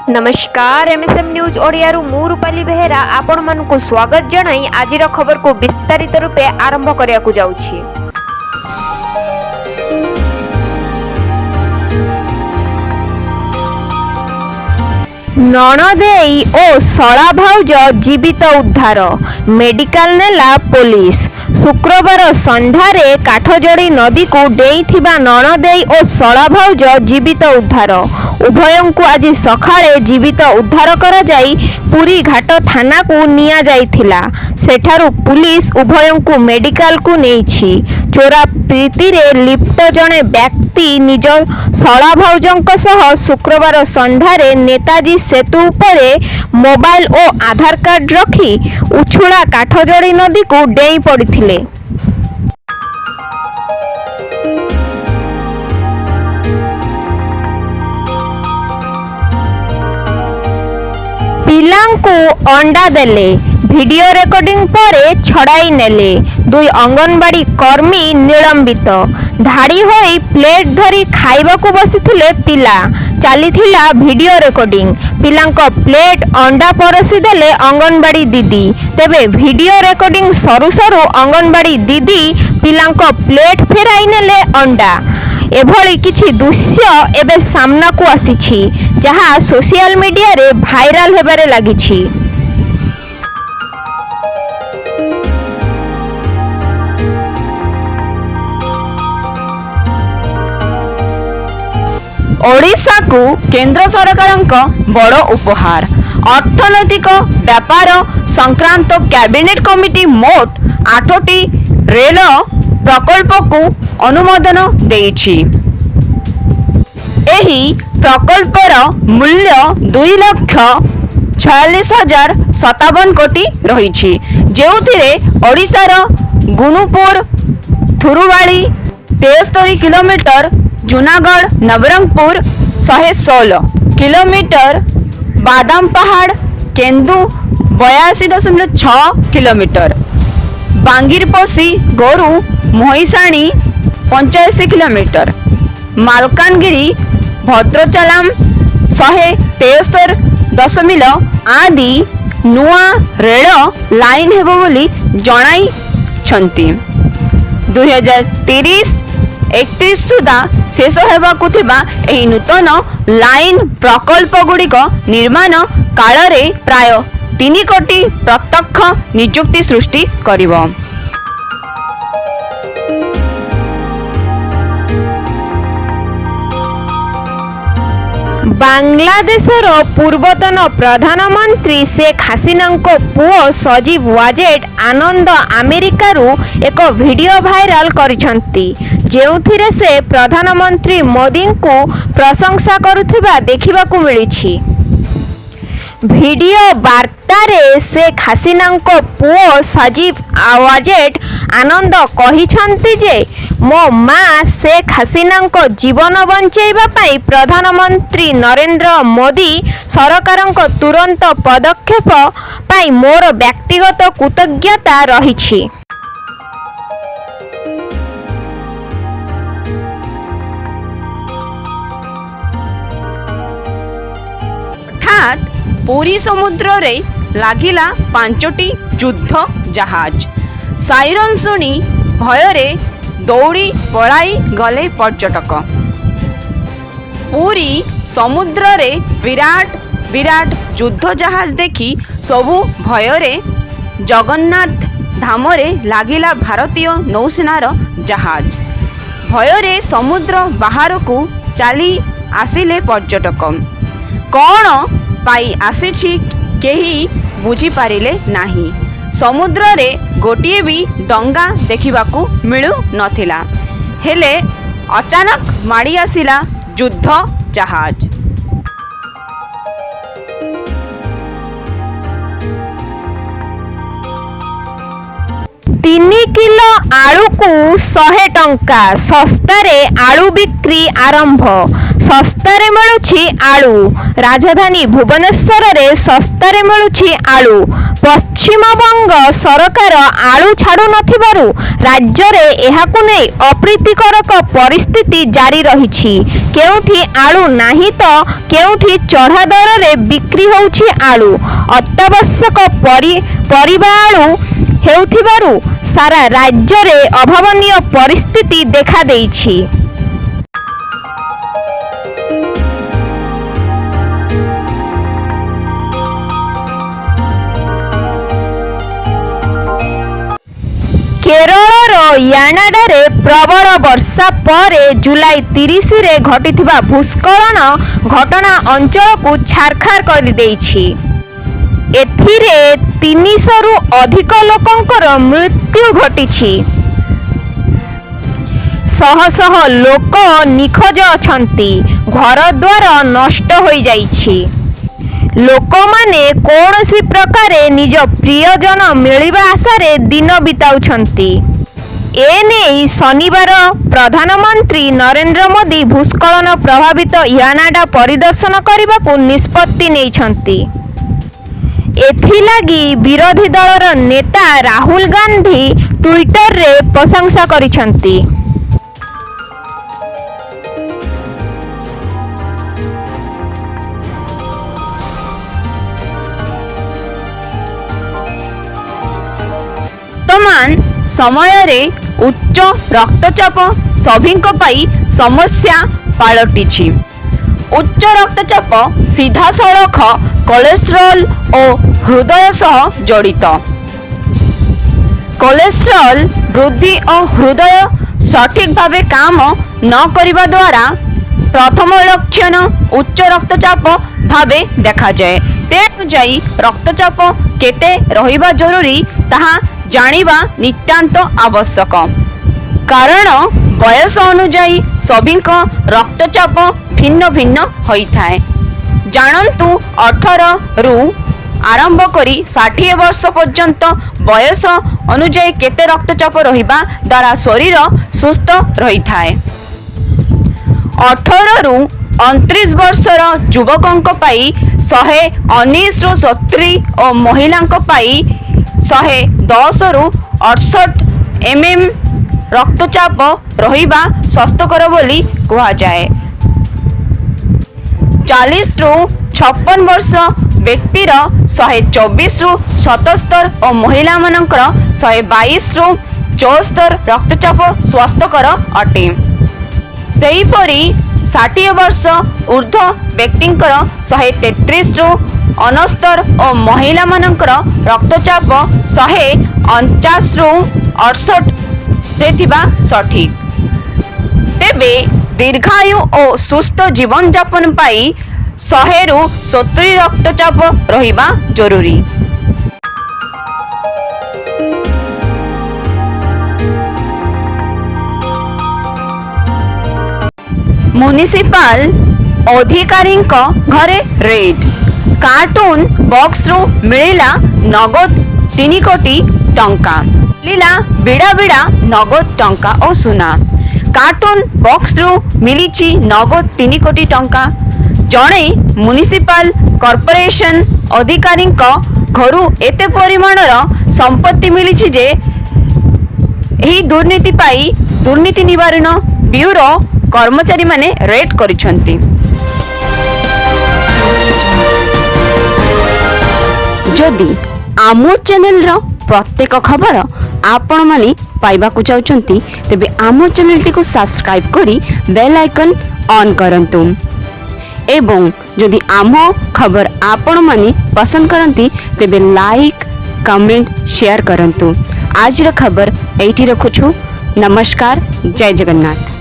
नमस्कार MSM news ओडियारू मु रूपाली बेहेरा आपण मानकु स्वागत जणाई आजिर खबर को विस्तारित रूपे आरंभ करिया जाउछि। नणदेई ओ शला भाउज जीवित उद्धार मेडिकल नेला पुलिस। शुक्रवार संध्यारे काठजोड़ी नदी को डेइथिबा नणदेई ओ शला भाउज जीवित उद्धार। उभयंकु आज सकाळे जीवित उद्धार करा जाई पुरी घाट थाना को निया जाइथिला। सेठारु पुलिस उभयंकु मेडिकल को नेइछि। चोरा प्रीति रे लिप्त जणे व्यक्ति निज शला भाउजंक सह शुक्रवार संध्यारे नेताजी सेतु उपरे मोबाइल और आधार कार्ड रखी उछुला काठजोड़ी नदी को डेई पड़िथिले। पिलांकु अंडा देले वीडियो रेकर्डिंग परे छड़ाई नेले। दुई अंगनवाड़ी कर्मी निलंबित। धाड़ी होई प्लेट धरी खाइबा को बसिथिले पिला। चलीथिला वीडियो रेकर्डिंग। पिलांक प्लेट अंडा परसी देले अंगनवाड़ी दीदी। तेबे वीडियो रेकर्डिंग सरू सरू अंगनवाड़ी दीदी पिलांक प्लेट फेराई नेले अंडा। एभली किछि दृश्य एबे सामना को आसीछि जहा सोशल मीडिया रे भाइराल हेबारे लागिछि। ओडिशा को केंद्र सरकारଙ୍କ बड़ उपहार। अर्थनैतिक व्यापार संक्रांत कैबिनेट कमिटी मोट 8टी रेल प्रकल्प को अनुमोदन देइछि। एही प्रकल्पर मूल्य 2,46,57 कोटी रहिछि, जेउथिरे ओडिशार गुनुपुर थुरुवाड़ी 73 किलोमीटर, जूनागढ़ नवरंगपुर 116 किलोमीटर, बादाम पहाड़ केंदू 82.6 किलोमीटर, बांगीरपोशी गोरू मोहिसाणी 85 किलोमीटर, मालकानगिरी भद्रचलाम 173 आदि नुआ रेल लाइन हेबो बोली जणाई छंती। 2030-31 सुधा शेष हेबाकु थिबा एही नूतन लाइन प्रकल्प गुड़िक निर्माण काल रे प्राय 3 कोटी प्रत्यक्ष नियुक्ति सृष्टि करिवो। बांग्लादेशर पूर्वतन प्रधानमंत्री शेख हसीना पुओ सजीव वाजेद आनंद अमेरिकारु एक वीडियो भाइराल करिसंती, जेउथिरे से प्रधानमंत्री मोदी को प्रशंसा करुथिबा देखिबाकू मिलिछि। वीडियो वार्तारे शेख हसीना पुओ सजीव वाजेद आनंद कहिछंती जे मो माँ शेख हसीना जीवन बंचैबा पाई प्रधानमंत्री नरेंद्र मोदी सरकारक तुरंत पदक्षेप पाई मोर व्यक्तिगत कृतज्ञता रहिछि। अर्थात पुरी समुद्र रे लागिला 5टी युद्ध जहाज। साइरन सुनी भयरे दौड़ी पलाई गले पर्यटक। पूरी समुद्र रे विराट विराट युद्ध जहाज देखी सबु भयरे जगन्नाथ धामरे लागिला भारतीय नौसेनार जहाज। भयरे समुद्र बाहर को चली आसिले पर्यटक। कौन पाई आसीछि केही बुझी पारिले नाही। समुद्र रे गोटिए भी डंगा देखिबाकू मिलू नथिला, हेले अचानक माड़ी आसिला युद्ध जहाज। 3 किलो आलू को 100 ଟଙ୍କା ଶସ୍ତାରେ ଆଳୁ ବିକ୍ରି ଆରମ୍ଭ। ଶସ୍ତାରେ ମିଳୁଛି ଆଳୁ। ରାଜଧାନୀ ଭୁବନେଶ୍ୱରରେ ଶସ୍ତାରେ ମିଳୁଛି ଆଳୁ। ପଶ୍ଚିମବଙ୍ଗ ସରକାର ଆଳୁ ଛାଡ଼ୁ ନଥିବାରୁ ରାଜ୍ୟରେ ଏହାକୁ ନେଇ ଅପ୍ରୀତିକର ପରିସ୍ଥିତି ଜାରି ରହିଛି। କେଉଁଠି ଆଳୁ ନାହିଁ ତ କେଉଁଠି ଚଢ଼ା ଦରରେ ବିକ୍ରି ହେଉଛି ଆଳୁ। ଅତ୍ୟାବଶ୍ୟକ ପରିବା ଆଳୁ ହେଉଥିବାରୁ ସାରା ରାଜ୍ୟରେ ଅଭାବନୀୟ ପରିସ୍ଥିତି ଦେଖାଦେଇଛି। କେରଳର ୟାନାଡାରେ ପ୍ରବଳ ବର୍ଷା ପରେ ଜୁଲାଇ 30ରେ ଘଟିଥିବା ଭୂସ୍ଖଳନ ଘଟଣା ଅଞ୍ଚଳକୁ ଛାରଖାର କରିଦେଇଛି। ଏଥିରେ 300ରୁ ଅଧିକ ଲୋକଙ୍କର ମୃତ୍ୟୁ ଘଟିଛି। ଶହ ଶହ ଲୋକ ନିଖୋଜ ଅଛନ୍ତି। ଘରଦ୍ୱାର ନଷ୍ଟ ହୋଇଯାଇଛି। ଲୋକମାନେ କୌଣସି ପ୍ରକାରେ ନିଜ ପ୍ରିୟଜନ ମିଳିବା ଆଶାରେ ଦିନ ବିତାଉଛନ୍ତି। ଏନେଇ ଶନିବାର ପ୍ରଧାନମନ୍ତ୍ରୀ ନରେନ୍ଦ୍ର ମୋଦି ଭୂସ୍ଖଳନ ପ୍ରଭାବିତ ୟାନାଡା ପରିଦର୍ଶନ କରିବାକୁ ନିଷ୍ପତ୍ତି ନେଇଛନ୍ତି। ଏଥିଲାଗି ବିରୋଧୀ ଦଳର ନେତା ରାହୁଲ ଗାନ୍ଧୀ ଟ୍ୱିଟରରେ ପ୍ରଶଂସା କରିଛନ୍ତି। ବର୍ତ୍ତମାନ ସମୟରେ ଉଚ୍ଚ ରକ୍ତଚାପ ସଭିଙ୍କ ପାଇଁ ସମସ୍ୟା ପାଲଟିଛି। ଉଚ୍ଚ ରକ୍ତଚାପ ସିଧାସଳଖ କୋଲେଷ୍ଟ୍ରଲ ଓ ହୃଦୟ ସହ ଜଡ଼ିତ। କୋଲେଷ୍ଟ୍ରଲ ବୃଦ୍ଧି ଓ ହୃଦୟ ସଠିକ ଭାବେ କାମ ନ କରିବା ଦ୍ୱାରା ପ୍ରଥମ ଲକ୍ଷଣ ଉଚ୍ଚ ରକ୍ତଚାପ ଭାବେ ଦେଖାଯାଏ। ତେଣୁ ଯାଇ ରକ୍ତଚାପ କେତେ ରହିବା ଜରୁରୀ ତାହା ଜାଣିବା ନିତାନ୍ତ ଆବଶ୍ୟକ। କାରଣ ବୟସ ଅନୁଯାୟୀ ସଭିଙ୍କ ରକ୍ତଚାପ ଭିନ୍ନ ଭିନ୍ନ ହୋଇଥାଏ। ଜାଣନ୍ତୁ 18ରୁ ଆରମ୍ଭ କରି 60 ବର୍ଷ ପର୍ଯ୍ୟନ୍ତ ବୟସ ଅନୁଯାୟୀ କେତେ ରକ୍ତଚାପ ରହିବା ଦ୍ୱାରା ଶରୀର ସୁସ୍ଥ ରହିଥାଏ। 18ରୁ 29 ବର୍ଷର ଯୁବକଙ୍କ ପାଇଁ 119ରୁ 70 ଓ ମହିଳାଙ୍କ ପାଇଁ 110ରୁ 68 mm ରକ୍ତଚାପ ରହିବା ସ୍ୱାସ୍ଥ୍ୟକର ବୋଲି କୁହାଯାଏ। 40ରୁ 56 ବର୍ଷ ବ୍ୟକ୍ତିର 124ରୁ 77 ଓ ମହିଳାମାନଙ୍କର 122ରୁ 74 ରକ୍ତଚାପ ସ୍ୱାସ୍ଥ୍ୟକର ଅଟେ। ସେହିପରି 60 ବର୍ଷ ଉର୍ଦ୍ଧ୍ୱ ବ୍ୟକ୍ତିଙ୍କର 133ରୁ 69 ଓ ମହିଳାମାନଙ୍କର ରକ୍ତଚାପ 149ରୁ 68ରେ ଥିବା ସଠିକ। ତେବେ ଦୀର୍ଘାୟୁ ଓ ସୁସ୍ଥ ଜୀବନଯାପନ ପାଇଁ 100ରୁ 70 ରକ୍ତଚାପ ରହିବା ଜରୁରୀ। म्युनिसिपाल अधिकारीଙ୍କ ଘରେ ରେଡ୍। कार्टून बॉक्सରୁ ମିଳିଲା ନଗଦ 3 କୋଟି ଟଙ୍କା। ମିଳିଲା ବିଡ଼ା ବିଡ଼ା ନଗଦ ଟଙ୍କା ଓ ସୁନା। कार्टून बॉक्सରୁ ମିଳିଛି ନଗଦ 3 କୋଟି ଟଙ୍କା। ଜଣେ म्युनिसिपाल କର୍ପୋରେସନ ଅଧିକାରୀଙ୍କ ଘରୁ ଏତେ ପରିମାଣର ସମ୍ପତ୍ତି ମିଳିଛି ଯେ ଏହି ଦୁର୍ନୀତି ପାଇଁ ଦୁର୍ନୀତି ନିବାରଣ ବ୍ୟୁରୋ कर्मचारी माने रेड करिसंती। जदि आमो चैनल रो प्रत्येक खबर आपण माने पाइबा को चाहउचंती तेबे आमो चैनल टी को सब्सक्राइब करी बेल आइकन ऑन करंतु एवं जदि आमो खबर आपण माने पसंद करंती तेबे लाइक कमेंट शेयर करंतु। आज रो खबर एठी रखुछु। नमस्कार, जय जगन्नाथ।